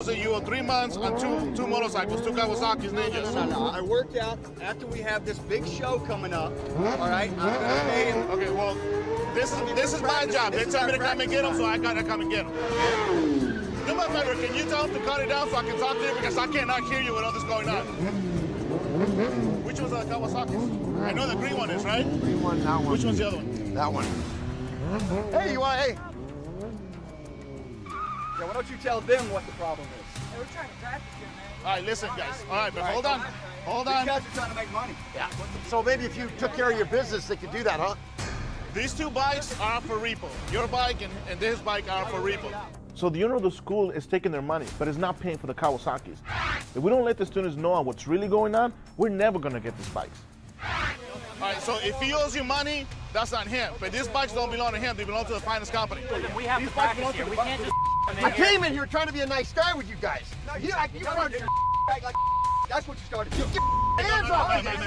So you owe 3 months on two motorcycles, 2 Kawasaki's Ninjas. No. I worked out after we have this big show coming up. All right, I'm gonna pay him. Okay, well, this is my job. They tell me to come and get them, so I gotta come and get them. Do me a favor, can you tell them to cut it down so I can talk to you because I cannot hear you with all this going on. Which one's the Kawasaki's? I know the green one is, right? Green one, that one. Which one's the other one? That one. Hey, you want? Hey. Yeah, why don't you tell them what the problem is? We're trying to practice here, man. All right, listen, guys. All right, but hold on. Hold These on. guys are trying to make money. Yeah. So maybe if you took care of your business, they could do that, huh? These 2 bikes are for repo. Your bike and this bike are for repo. So the owner of the school is taking their money, but is not paying for the Kawasaki's. If we don't let the students know on what's really going on, we're never gonna get these bikes. All right, so if he owes you money, that's on him. But these bikes don't belong to him. They belong to the finance company. We have to practice here. We can't just. I came in here trying to be a nice guy with you guys. No, you run your back like that's what you started doing. Hands off me, man.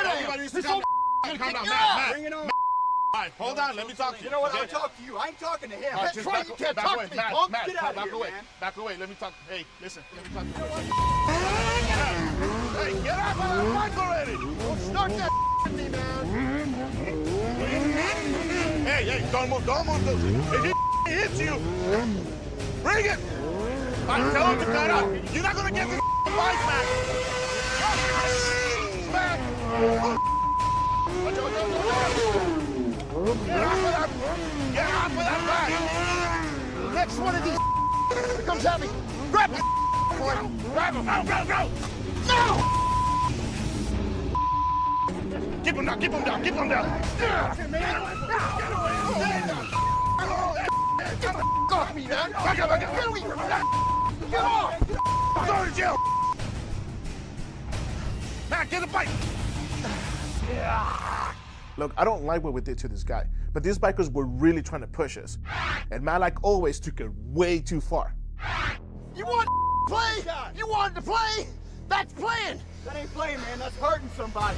Everybody needs to calm down. Matt. Bring it on. All right, hold on. Let me talk to you. You know what? I'll talk to you. I ain't talking to him. All right, That's just right, you can't talk away. to me, Matt, punk. Matt, Get out of back here, away. man. Back away. Let me talk. Hey, listen. Let me talk to you. Hey, get off of the bike already. Don't start that with me, man. Hey, don't move. If he hits you, bring it. I tell him to cut out. You're not gonna get this bike back. Back. Watch out. Get off of that bike. Next one of these comes at me. Grab the boy. Grab him. Go. No! Keep him down. Get him down. Get the off me, man. Back up. Get away from me. Get off! Go to jail. Matt, get the bike. Look, I don't like what we did to this guy, but these bikers were really trying to push us. And man, like always, took it way too far. You want to play? You wanted to play? That's playing. That ain't playing, man. That's hurting somebody.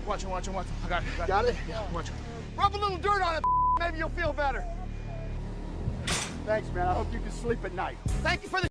Watch him. I got it. Got it? Yeah, watch him. Rub a little dirt on it. Maybe you'll feel better. Thanks, man. I hope you can sleep at night. Thank you for the